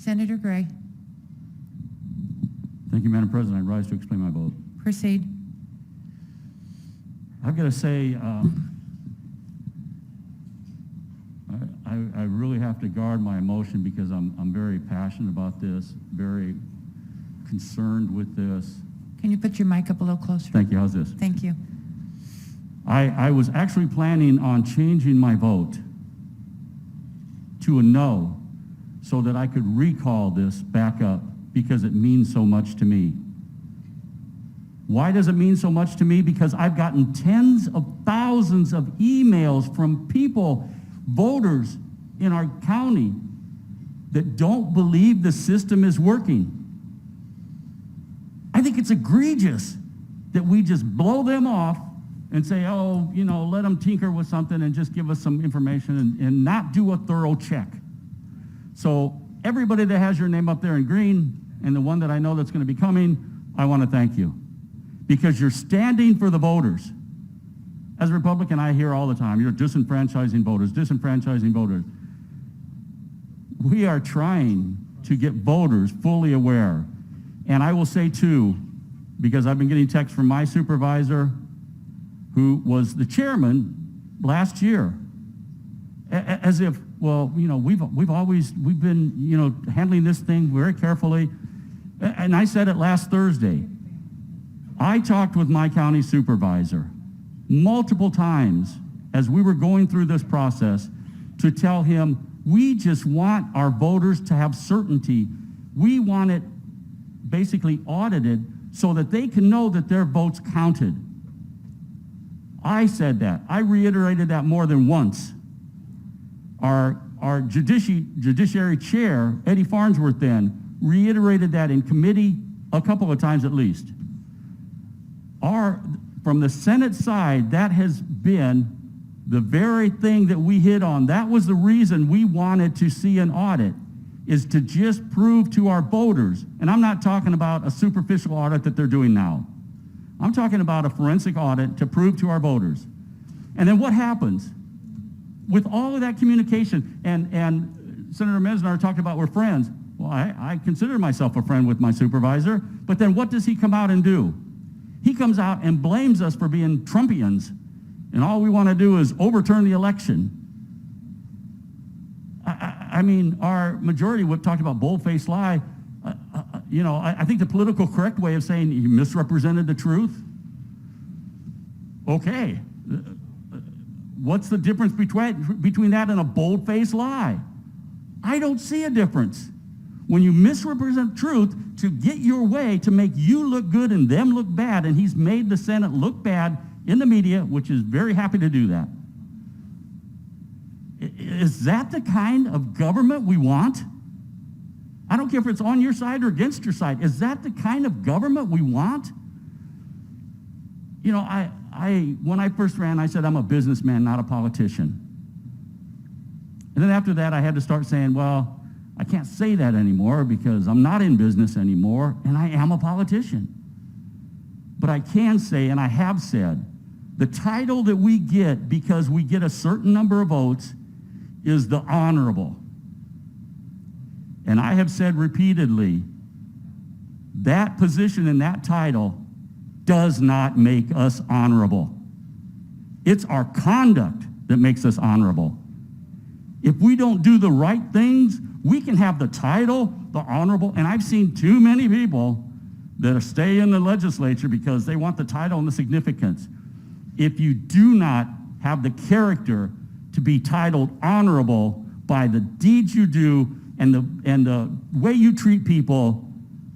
Senator Gray, Thank you, Madam President. I rise to explain my vote. proceed. I've got to say, I really have to guard my emotion because I'm very passionate about this, very concerned with this. Can you put your mic up a little closer? Thank you. How's this? Thank you. I was actually planning on changing my vote to a no so that I could recall this back up because it means so much to me. Why does it mean so much to me? Because I've gotten tens of thousands of emails from people, voters in our county, that don't believe the system is working. I think it's egregious that we just blow them off and say, oh, you know, let them tinker with something and just give us some information and not do a thorough check. So everybody that has your name up there in green and the one that I know that's going to be coming, I want to thank you because you're standing for the voters. As a Republican, I hear all the time, you're disenfranchising voters, disenfranchising voters. We are trying to get voters fully aware. And I will say too, because I've been getting texts from my supervisor, who was the chairman last year, as if, well, you know, we've been, you know, handling this thing very carefully. And I said it last Thursday. I talked with my county supervisor multiple times as we were going through this process to tell him we just want our voters to have certainty. We want it basically audited so that they can know that their votes counted. I said that. I reiterated that more than once. Our judiciary chair, Eddie Farnsworth, then reiterated that in committee a couple of times at least. From the Senate side, that has been the very thing that we hit on. That was the reason we wanted to see an audit, is to just prove to our voters, and I'm not talking about a superficial audit that they're doing now. I'm talking about a forensic audit to prove to our voters. And then what happens? With all of that communication, and Senator Mesnar talked about we're friends. Well, I consider myself a friend with my supervisor, but then what does he come out and do? He comes out and blames us for being Trumpians, and all we want to do is overturn the election. I mean, our majority whip talked about bold-faced lie. You know, I think the political correct way of saying you misrepresented the truth. Okay. What's the difference between that and a bold-faced lie? I don't see a difference. When you misrepresent truth to get your way, to make you look good and them look bad, and he's made the Senate look bad in the media, which is very happy to do that. Is that the kind of government we want? I don't care if it's on your side or against your side. Is that the kind of government we want? You know, when I first ran, I said I'm a businessman, not a politician. And then after that, I had to start saying, well, I can't say that anymore because I'm not in business anymore, and I am a politician. But I can say, and I have said, the title that we get because we get a certain number of votes is the honorable. And I have said repeatedly, that position and that title does not make us honorable. It's our conduct that makes us honorable. If we don't do the right things, we can have the title, the honorable, and I've seen too many people that stay in the legislature because they want the title and the significance. If you do not have the character to be titled honorable by the deeds you do and the way you treat people,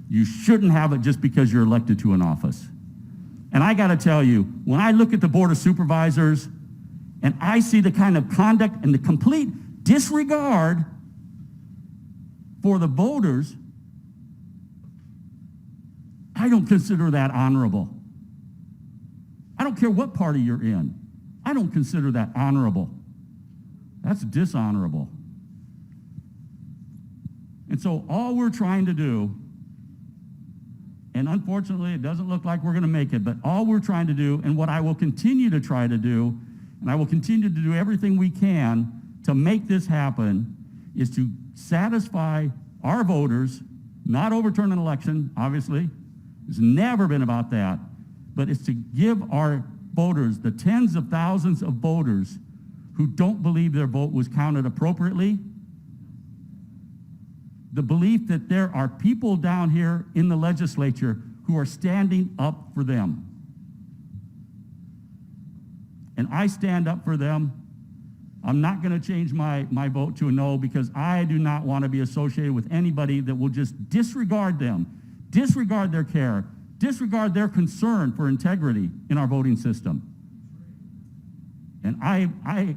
you shouldn't have it just because you're elected to an office. And I got to tell you, when I look at the Board of Supervisors and I see the kind of conduct and the complete disregard for the voters, I don't consider that honorable. I don't care what party you're in. I don't consider that honorable. That's dishonorable. And so all we're trying to do, and unfortunately it doesn't look like we're going to make it, but all we're trying to do, and what I will continue to try to do, and I will continue to do everything we can to make this happen, is to satisfy our voters, not overturn an election, obviously. It's never been about that. But it's to give our voters, the tens of thousands of voters who don't believe their vote was counted appropriately, the belief that there are people down here in the legislature who are standing up for them. And I stand up for them. I'm not going to change my vote to a no, because I do not want to be associated with anybody that will just disregard them, disregard their care, disregard their concern for integrity in our voting system. And I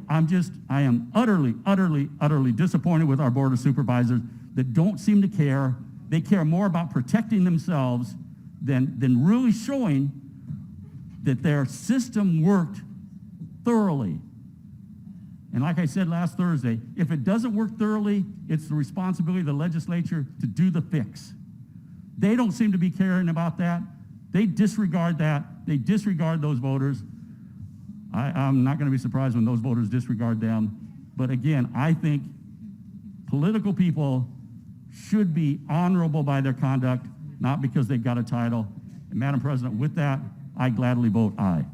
am utterly, utterly, utterly disappointed with our Board of Supervisors that don't seem to care. They care more about protecting themselves than really showing that their system worked thoroughly. And like I said last Thursday, if it doesn't work thoroughly, it's the responsibility of the legislature to do the fix. They don't seem to be caring about that. They disregard that. They disregard those voters. I'm not going to be surprised when those voters disregard them. But again, I think political people should be honorable by their conduct, not because they've got a title. And Madam President, with that, I gladly vote aye.